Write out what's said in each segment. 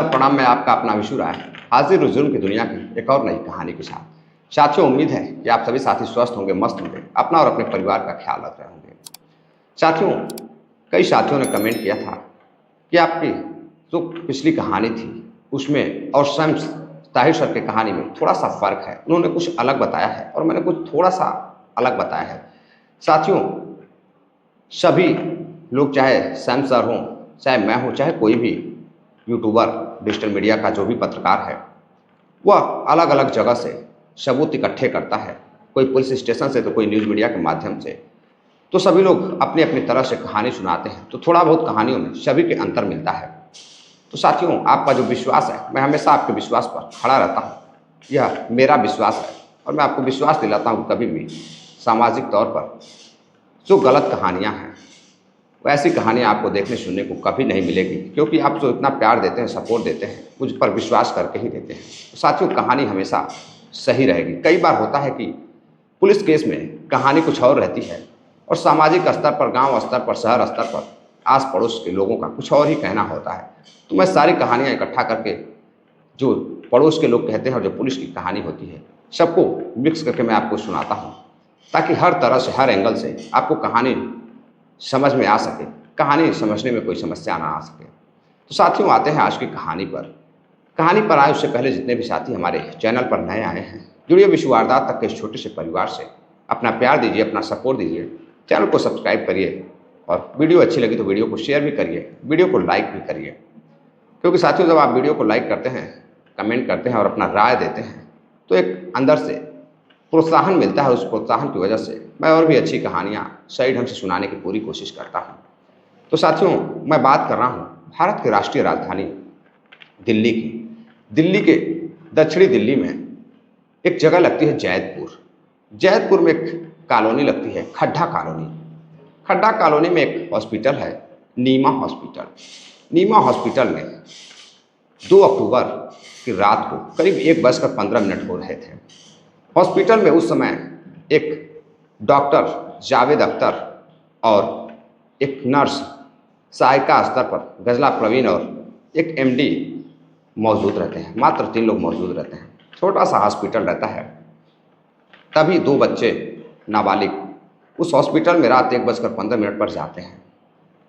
नमस्कार प्रणाम, मैं आपका अपना विशु राय हाजिर हूं जुर्म की दुनिया की एक और नई कहानी के साथ। साथियों, उम्मीद है कि आप सभी साथी स्वस्थ होंगे, मस्त होंगे, अपना और अपने परिवार का ख्याल रख रहे होंगे। साथियों, कई साथियों ने कमेंट किया था कि आपकी जो पिछली कहानी थी उसमें और शम्स ताहिर सर की कहानी में थोड़ा सा फर्क है। उन्होंने कुछ अलग बताया है और मैंने कुछ थोड़ा सा अलग बताया है। साथियों, सभी लोग, चाहे सैम सर हों, चाहे मैं हूँ, चाहे कोई भी यूट्यूबर, डिजिटल मीडिया का जो भी पत्रकार है, वह अलग अलग जगह से सबूत इकट्ठे करता है। कोई पुलिस स्टेशन से तो कोई न्यूज़ मीडिया के माध्यम से। तो सभी लोग अपनी अपनी तरह से कहानी सुनाते हैं, तो थोड़ा बहुत कहानियों में सभी के अंतर मिलता है। तो साथियों, आपका जो विश्वास है, मैं हमेशा आपके विश्वास पर खड़ा रहता हूँ। यह मेरा विश्वास है और मैं आपको विश्वास दिलाता हूँ कभी भी सामाजिक तौर पर जो गलत कहानियाँ हैं, वैसी कहानियाँ आपको देखने सुनने को कभी नहीं मिलेगी, क्योंकि आप जो इतना प्यार देते हैं, सपोर्ट देते हैं, मुझ पर विश्वास करके ही देते हैं। तो साथियों, कहानी हमेशा सही रहेगी। कई बार होता है कि पुलिस केस में कहानी कुछ और रहती है और सामाजिक स्तर पर, गांव स्तर पर, शहर स्तर पर, आस पड़ोस के लोगों का कुछ और ही कहना होता है। तो मैं सारी कहानियाँ इकट्ठा करके, जो पड़ोस के लोग कहते हैं और जो पुलिस की कहानी होती है, सबको मिक्स करके मैं आपको सुनाता हूँ, ताकि हर तरह से, हर एंगल से आपको कहानी समझ में आ सके, कहानी समझने में कोई समस्या ना आ सके। तो साथियों, आते हैं आज की कहानी पर। कहानी पर आए उससे पहले जितने भी साथी हमारे चैनल पर नए आए हैं, जुड़िए विश्व वारदात तक के इस छोटे से परिवार से। अपना प्यार दीजिए, अपना सपोर्ट दीजिए, चैनल को सब्सक्राइब करिए और वीडियो अच्छी लगी तो वीडियो को शेयर भी करिए, वीडियो को लाइक भी करिए। क्योंकि साथियों, जब आप वीडियो को लाइक करते हैं, कमेंट करते हैं और अपना राय देते हैं, तो एक अंदर से प्रोत्साहन मिलता है। उस प्रोत्साहन की वजह से मैं और भी अच्छी कहानियाँ सही ढंग से सुनाने की पूरी कोशिश करता हूँ। तो साथियों, मैं बात कर रहा हूँ भारत की राष्ट्रीय राजधानी दिल्ली की। दिल्ली के दक्षिणी दिल्ली में एक जगह लगती है जैदपुर। जैदपुर में एक कॉलोनी लगती है, खड्डा कॉलोनी। खड्डा कॉलोनी में एक हॉस्पिटल है, नीमा हॉस्पिटल। नीमा हॉस्पिटल में 2 अक्टूबर की रात को करीब 1:15 हो रहे थे। हॉस्पिटल में उस समय एक डॉक्टर जावेद अख्तर और एक नर्स सहायिका स्तर पर गजला प्रवीण और एक एमडी मौजूद रहते हैं। मात्र 3 लोग मौजूद रहते हैं। छोटा सा हॉस्पिटल रहता है। तभी 2 बच्चे नाबालिग उस हॉस्पिटल में रात 1:15 पर जाते हैं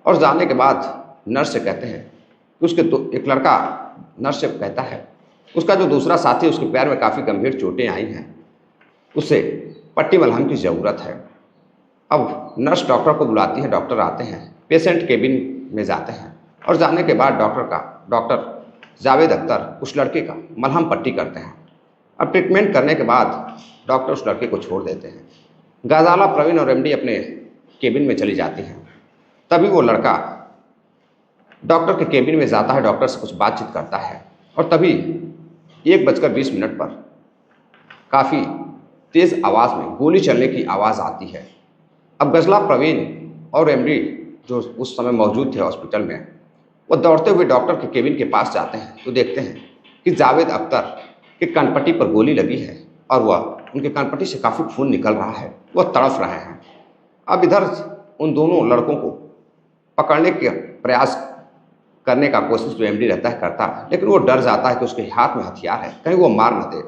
और जाने के बाद नर्स से कहते हैं कि उसके एक लड़का नर्स से कहता है उसका जो दूसरा साथी, उसके पैर में काफ़ी गंभीर चोटें आई हैं, उसे पट्टी मलहम की ज़रूरत है। अब नर्स डॉक्टर को बुलाती है, डॉक्टर आते हैं, पेशेंट केबिन में जाते हैं और जाने के बाद डॉक्टर जावेद अख्तर उस लड़के का मलहम पट्टी करते हैं। अब ट्रीटमेंट करने के बाद डॉक्टर उस लड़के को छोड़ देते हैं। गजाला प्रवीण और एमडी अपने केबिन में चली जाती हैं। तभी वो लड़का डॉक्टर के केबिन में जाता है, डॉक्टर से कुछ बातचीत करता है और तभी 1:20 पर काफ़ी तेज़ आवाज़ में गोली चलने की आवाज़ आती है। अब गजला प्रवीण और एमडी जो उस समय मौजूद थे हॉस्पिटल में, वो दौड़ते हुए डॉक्टर के केबिन के पास जाते हैं तो देखते हैं कि जावेद अख्तर के कनपट्टी पर गोली लगी है और वह उनके कनपट्टी से काफ़ी खून निकल रहा है, वह तड़फ रहे हैं। अब इधर उन दोनों लड़कों को पकड़ने के प्रयास करने का कोशिश जो एमडी रहता है करता है, लेकिन वो डर जाता है कि उसके हाथ में हथियार है, कहीं वो मार न दे।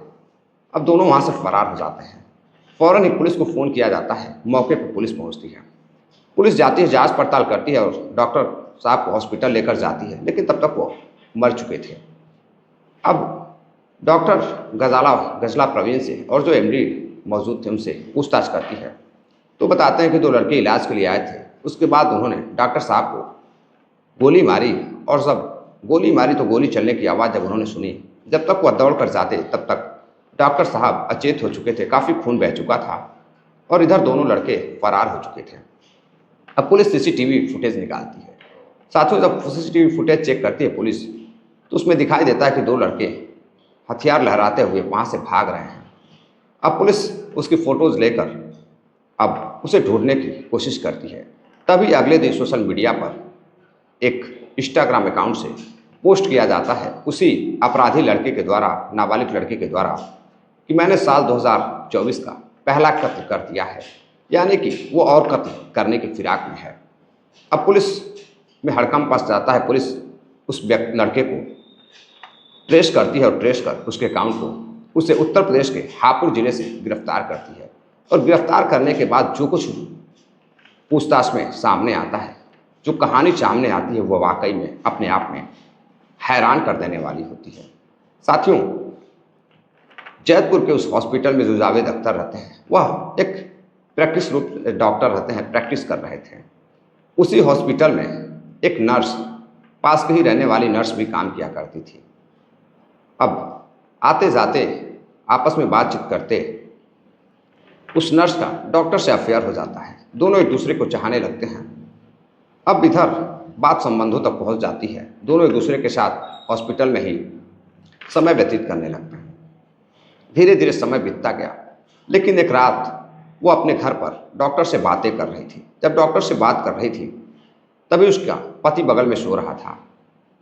अब दोनों वहाँ से फरार हो जाते हैं। फ़ौरन ही पुलिस को फ़ोन किया जाता है। मौके पर पुलिस पहुँचती है। पुलिस जाती है, जांच पड़ताल करती है और डॉक्टर साहब को हॉस्पिटल लेकर जाती है, लेकिन तब तक वो मर चुके थे। अब डॉक्टर गजला प्रवीण से और जो एमडी मौजूद थे उनसे पूछताछ करती है तो बताते हैं कि 2 लड़के इलाज के लिए आए थे। उसके बाद उन्होंने डॉक्टर साहब को गोली मारी और जब गोली मारी तो गोली चलने की आवाज़ जब उन्होंने सुनी, जब तक वह दौड़ कर जाते तब तक डॉक्टर साहब अचेत हो चुके थे, काफ़ी खून बह चुका था और इधर दोनों लड़के फरार हो चुके थे। अब पुलिस सीसीटीवी फुटेज निकालती है। साथियों, जब सीसीटीवी फुटेज चेक करती है पुलिस, तो उसमें दिखाई देता है कि 2 लड़के हथियार लहराते हुए वहाँ से भाग रहे हैं। अब पुलिस उसकी फ़ोटोज़ लेकर अब उसे ढूंढने की कोशिश करती है। तभी अगले दिन सोशल मीडिया पर एक इंस्टाग्राम अकाउंट से पोस्ट किया जाता है उसी अपराधी लड़के के द्वारा, नाबालिग लड़के के द्वारा, कि मैंने साल 2024 का पहला कत्ल कर दिया है, यानी कि वो और कत्ल करने की फिराक में है। अब पुलिस में हड़कंप मच जाता है। पुलिस उस लड़के को ट्रेस करती है और ट्रेस कर उसके अकाउंट को उसे उत्तर प्रदेश के हापुड़ जिले से गिरफ्तार करती है। और गिरफ्तार करने के बाद जो कुछ पूछताछ में सामने आता है, जो कहानी सामने आती है, वो वाकई में अपने आप में हैरान कर देने वाली होती है। साथियों, जैतपुर के उस हॉस्पिटल में जो जावेद अख्तर रहते हैं, वह एक प्रैक्टिस रूप डॉक्टर रहते हैं, प्रैक्टिस कर रहे थे। उसी हॉस्पिटल में एक नर्स, पास के ही रहने वाली नर्स भी काम किया करती थी। अब आते जाते आपस में बातचीत करते उस नर्स का डॉक्टर से अफेयर हो जाता है। दोनों एक दूसरे को चाहने लगते हैं। अब इधर बात संबंधों तक पहुंच जाती है। दोनों एक दूसरे के साथ हॉस्पिटल में ही समय व्यतीत करने लगते हैं। धीरे धीरे समय बीतता गया, लेकिन एक रात वो अपने घर पर डॉक्टर से बातें कर रही थी। जब डॉक्टर से बात कर रही थी, तभी उसका पति बगल में सो रहा था।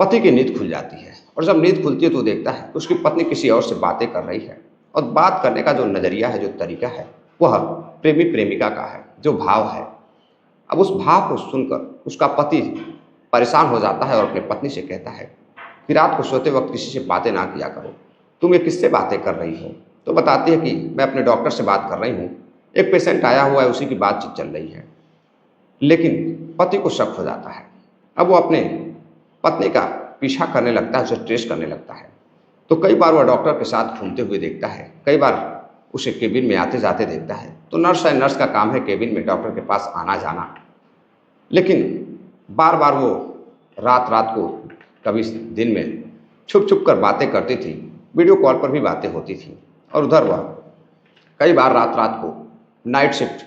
पति की नींद खुल जाती है, और जब नींद खुलती है तो देखता है कि उसकी पत्नी किसी और से बातें कर रही है। और बात करने का जो नज़रिया है, जो तरीका है, वह प्रेमी प्रेमिका का है, जो भाव है। अब उस भाव को सुनकर उसका पति परेशान हो जाता है और अपनी पत्नी से कहता है कि रात को सोते वक्त किसी से बातें ना किया करो, तुम ये किससे बातें कर रही हो? तो बताती है कि मैं अपने डॉक्टर से बात कर रही हूँ, एक पेशेंट आया हुआ है, उसी की बातचीत चल रही है। लेकिन पति को शक हो जाता है। अब वो अपने पत्नी का पीछा करने लगता है, उसे ट्रेस करने लगता है। तो कई बार वह डॉक्टर के साथ घूमते हुए देखता है, कई बार उसे केबिन में आते जाते देखता है। तो नर्स का काम है केबिन में डॉक्टर के पास आना जाना। लेकिन बार बार वो रात रात को, कभी दिन में छुप छुप कर बातें करती थी। वीडियो कॉल पर भी बातें होती थी। और उधर वह कई बार रात रात को नाइट शिफ्ट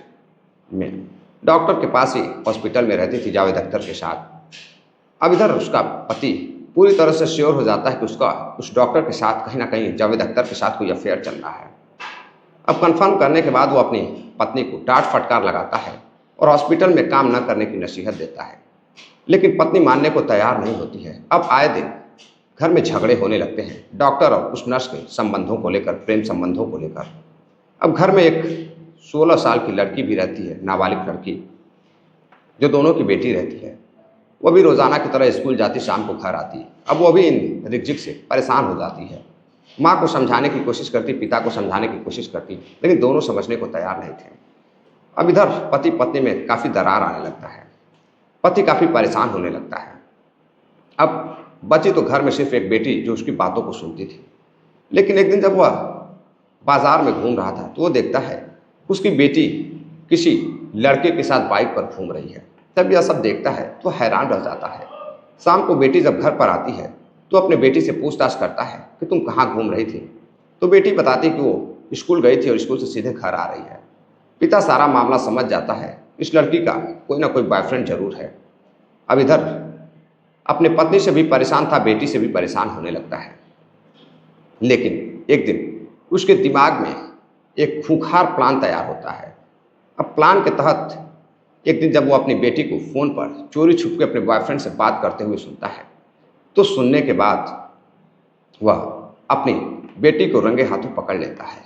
में डॉक्टर के पास ही हॉस्पिटल में रहती थी जावेद अख्तर के साथ। अब इधर उसका पति पूरी तरह से श्योर हो जाता है कि उसका उस डॉक्टर के साथ कहीं ना कहीं जावेद अख्तर के साथ कोई अफेयर चल रहा है। अब कंफर्म करने के बाद वो अपनी पत्नी को डांट फटकार लगाता है और हॉस्पिटल में काम न करने की नसीहत देता है। लेकिन पत्नी मानने को तैयार नहीं होती है। अब आए दिन घर में झगड़े होने लगते हैं, डॉक्टर और उस नर्स के संबंधों को लेकर, प्रेम संबंधों को लेकर। अब घर में एक 16 साल की लड़की भी रहती है, नाबालिग लड़की, जो दोनों की बेटी रहती है। वो भी रोज़ाना की तरह स्कूल जाती, शाम को घर आती। अब वो भी इन रिक्जिक से परेशान हो जाती है। माँ को समझाने की कोशिश करती, पिता को समझाने की कोशिश करती, लेकिन दोनों समझने को तैयार नहीं थे। अब इधर पति पत्नी में काफ़ी दरार आने लगता है। पति काफ़ी परेशान होने लगता है। अब बची तो घर में सिर्फ एक बेटी, जो उसकी बातों को सुनती थी। लेकिन एक दिन जब वह बाजार में घूम रहा था, तो वो देखता है उसकी बेटी किसी लड़के के साथ बाइक पर घूम रही है। तब यह सब देखता है तो हैरान रह जाता है। शाम को बेटी जब घर पर आती है, तो अपने बेटी से पूछताछ करता है कि तुम कहाँ घूम रही थी? तो बेटी बताती कि वो स्कूल गई थी और स्कूल से सीधे घर आ रही है। पिता सारा मामला समझ जाता है, इस लड़की का कोई ना कोई बॉयफ्रेंड जरूर है। अब इधर अपने पत्नी से भी परेशान था, बेटी से भी परेशान होने लगता है। लेकिन एक दिन उसके दिमाग में एक खूंखार प्लान तैयार होता है। अब प्लान के तहत एक दिन जब वो अपनी बेटी को फ़ोन पर चोरी छुप के अपने बॉयफ्रेंड से बात करते हुए सुनता है, तो सुनने के बाद वह अपनी बेटी को रंगे हाथों पकड़ लेता है।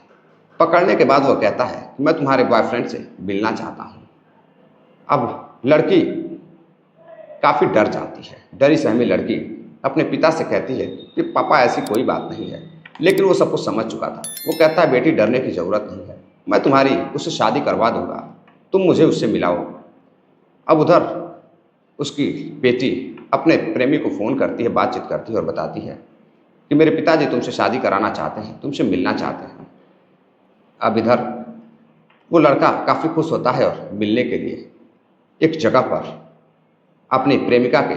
पकड़ने के बाद वह कहता है कि मैं तुम्हारे बॉयफ्रेंड से मिलना चाहता हूँ। अब लड़की काफ़ी डर जाती है। डरी सहमी लड़की अपने पिता से कहती है कि पापा ऐसी कोई बात नहीं है। लेकिन वो सब कुछ समझ चुका था। वो कहता है बेटी डरने की ज़रूरत नहीं है, मैं तुम्हारी उससे शादी करवा दूंगा, तुम मुझे उससे मिलाओ। अब उधर उसकी बेटी अपने प्रेमी को फ़ोन करती है, बातचीत करती है और बताती है कि मेरे पिताजी तुमसे शादी कराना चाहते हैं, तुमसे मिलना चाहते हैं। अब इधर वो लड़का काफ़ी खुश होता है और मिलने के लिए एक जगह पर अपनी प्रेमिका के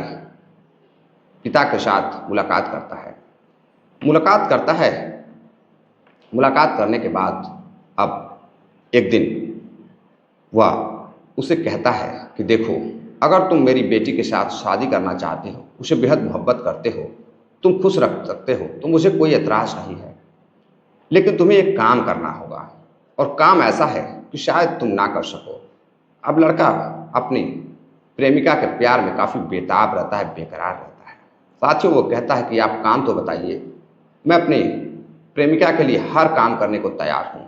पिता के साथ मुलाकात करता है। मुलाकात करने के बाद अब एक दिन वह उसे कहता है कि देखो, अगर तुम मेरी बेटी के साथ शादी करना चाहते हो, उसे बेहद मोहब्बत करते हो, तुम खुश रख सकते हो, तो मुझे कोई एतराज़ नहीं है। लेकिन तुम्हें एक काम करना होगा, और काम ऐसा है कि शायद तुम ना कर सको। अब लड़का अपनी प्रेमिका के प्यार में काफ़ी बेताब रहता है, बेकरार रहता है। साथियों, वो कहता है कि आप काम तो बताइए, मैं अपनी प्रेमिका के लिए हर काम करने को तैयार हूँ।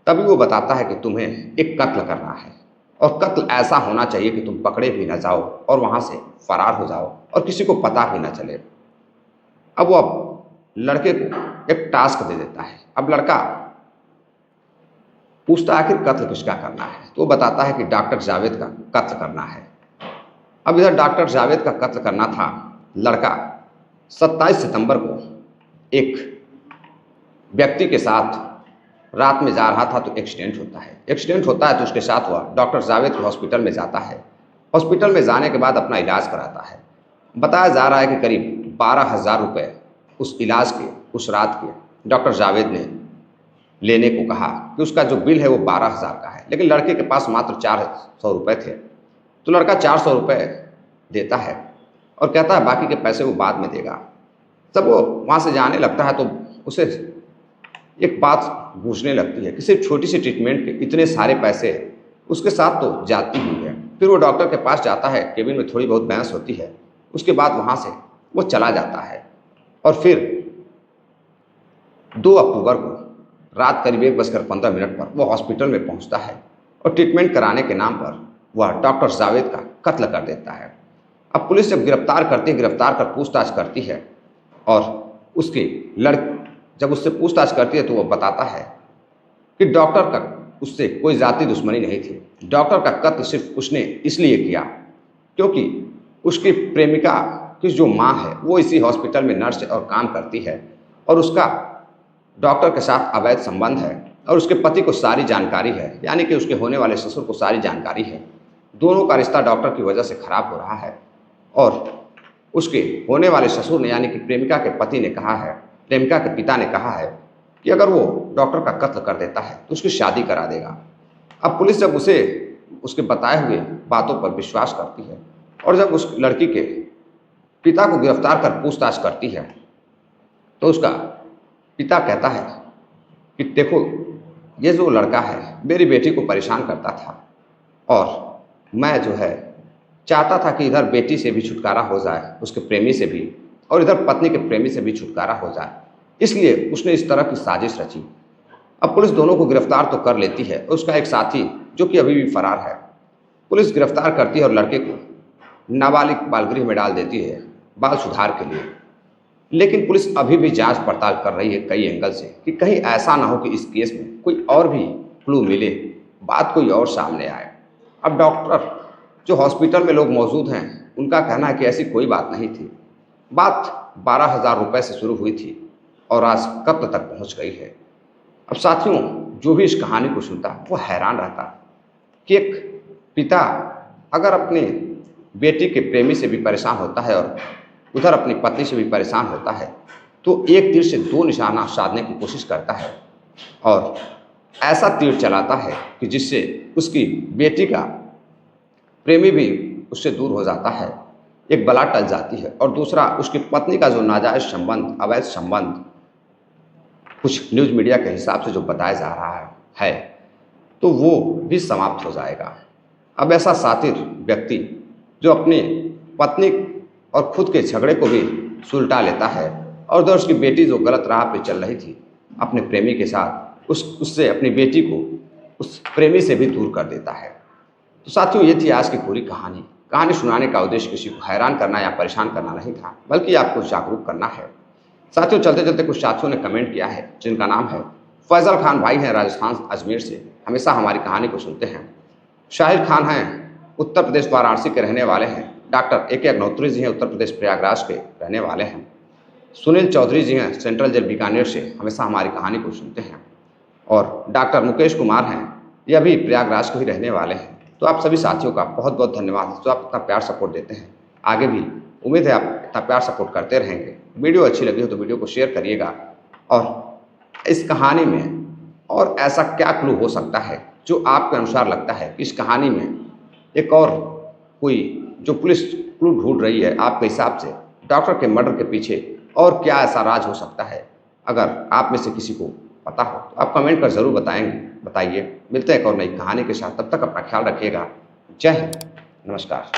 तभी वो बताता है कि तुम्हें एक कत्ल करना है, और कत्ल ऐसा होना चाहिए कि तुम पकड़े भी न जाओ और वहाँ से फरार हो जाओ और किसी को पता भी न चले। अब वो लड़के को एक टास्क दे देता है। अब लड़का पूछता है आखिर कत्ल किसका करना है, तो वो बताता है कि डॉक्टर जावेद का कत्ल करना है। अब इधर डॉक्टर जावेद का कत्ल करना था। लड़का 27 सितंबर को एक व्यक्ति के साथ रात में जा रहा था तो एक्सीडेंट होता है। एक्सीडेंट होता है तो उसके साथ हुआ डॉक्टर जावेद के हॉस्पिटल में जाता है। हॉस्पिटल में जाने के बाद अपना इलाज कराता है। बताया जा रहा है कि करीब 12,000 रुपये उस इलाज के उस रात के डॉक्टर जावेद ने लेने को कहा कि उसका जो बिल है वो 12,000 का है, लेकिन लड़के के पास मात्र 400 रुपये थे। तो लड़का 400 रुपये देता है और कहता है बाकी के पैसे वो बाद में देगा। जब वो वहाँ से जाने लगता है तो उसे एक बात गूंजने लगती है कि सिर्फ छोटी सी ट्रीटमेंट के इतने सारे पैसे उसके साथ तो जाती हुई है। फिर वो डॉक्टर के पास जाता है, केबिन में थोड़ी बहुत बहस होती है, उसके बाद वहाँ से वो चला जाता है। और फिर 2 अक्टूबर को रात करीब 1:15 पर वो हॉस्पिटल में पहुँचता है और ट्रीटमेंट कराने के नाम पर वह डॉक्टर जावेद का कत्ल कर देता है। अब पुलिस जब गिरफ्तार कर पूछताछ करती है और उसकी जब उससे पूछताछ करती है तो वो बताता है कि डॉक्टर का उससे कोई जाति दुश्मनी नहीं थी। डॉक्टर का कत्ल सिर्फ उसने इसलिए किया क्योंकि उसकी प्रेमिका की जो माँ है वो इसी हॉस्पिटल में नर्स और काम करती है और उसका डॉक्टर के साथ अवैध संबंध है और उसके पति को सारी जानकारी है, यानी कि उसके होने वाले ससुर को सारी जानकारी है। दोनों का रिश्ता डॉक्टर की वजह से खराब हो रहा है और उसके होने वाले ससुर ने यानी कि प्रेमिका के पति ने कहा है, प्रेमिका के पिता ने कहा है कि अगर वो डॉक्टर का कत्ल कर देता है तो उसकी शादी करा देगा। अब पुलिस जब उसे उसके बताए हुए बातों पर विश्वास करती है और जब उस लड़की के पिता को गिरफ्तार कर पूछताछ करती है तो उसका पिता कहता है कि देखो ये जो लड़का है मेरी बेटी को परेशान करता था और मैं जो है चाहता था कि इधर बेटी से भी छुटकारा हो जाए, उसके प्रेमी से भी, और इधर पत्नी के प्रेमी से भी छुटकारा हो जाए, इसलिए उसने इस तरह की साजिश रची। अब पुलिस दोनों को गिरफ्तार तो कर लेती है और उसका एक साथी जो कि अभी भी फरार है पुलिस गिरफ्तार करती है और लड़के को नाबालिग बालगृह में डाल देती है बाल सुधार के लिए। लेकिन पुलिस अभी भी जांच पड़ताल कर रही है कई एंगल से कि कहीं ऐसा ना हो कि इस केस में कोई और भी क्लू मिले, बात कोई और सामने आए। अब डॉक्टर जो हॉस्पिटल में लोग मौजूद हैं उनका कहना है कि ऐसी कोई बात नहीं थी, बात 12,000 रुपये से शुरू हुई थी और आज कत्ल तक पहुंच गई है। अब साथियों जो भी इस कहानी को सुनता वो हैरान रहता कि एक पिता अगर अपनी बेटी के प्रेमी से भी परेशान होता है और उधर अपनी पत्नी से भी परेशान होता है तो एक तीर से 2 निशाना साधने की कोशिश करता है और ऐसा तीर चलाता है कि जिससे उसकी बेटी का प्रेमी भी उससे दूर हो जाता है, एक बला टल जाती है, और दूसरा उसकी पत्नी का जो नाजायज संबंध, अवैध संबंध कुछ न्यूज़ मीडिया के हिसाब से जो बताया जा रहा है तो वो भी समाप्त हो जाएगा। अब ऐसा सातिर व्यक्ति जो अपनी पत्नी और खुद के झगड़े को भी सुलटा लेता है और उधर उसकी बेटी जो गलत राह पे चल रही थी अपने प्रेमी के साथ उससे अपनी बेटी को उस प्रेमी से भी दूर कर देता है। तो साथियों ये थी आज की पूरी कहानी। कहानी सुनाने का उद्देश्य किसी को हैरान करना या परेशान करना नहीं था, बल्कि आपको जागरूक करना है। साथियों चलते चलते कुछ साथियों ने कमेंट किया है जिनका नाम है फैजल खान भाई हैं, राजस्थान अजमेर से, हमेशा हमारी कहानी को सुनते हैं। शाहिर खान हैं, उत्तर प्रदेश वाराणसी के रहने वाले हैं। डॉक्टर AK अग्नोत्री जी हैं, उत्तर प्रदेश प्रयागराज के रहने वाले हैं। सुनील चौधरी जी हैं, सेंट्रल जेल बीकानेर से, हमेशा हमारी कहानी को सुनते हैं। और डॉक्टर मुकेश कुमार हैं, यह भी प्रयागराज के ही रहने वाले हैं। तो आप सभी साथियों का बहुत बहुत धन्यवाद जो आप इतना प्यार सपोर्ट देते हैं। आगे भी उम्मीद है आप इतना प्यार सपोर्ट करते रहेंगे। वीडियो अच्छी लगी हो तो वीडियो को शेयर करिएगा और इस कहानी में और ऐसा क्या क्लू हो सकता है जो आपके अनुसार लगता है कि इस कहानी में एक और कोई जो पुलिस क्लू ढूंढ रही है आपके हिसाब से डॉक्टर के मर्डर के पीछे और क्या ऐसा राज हो सकता है। अगर आप में से किसी को पता हो तो आप कमेंट कर ज़रूर बताइए। मिलते हैं एक और नई कहानी के साथ, तब तक अपना ख्याल रखिएगा। जय हिंद, नमस्कार।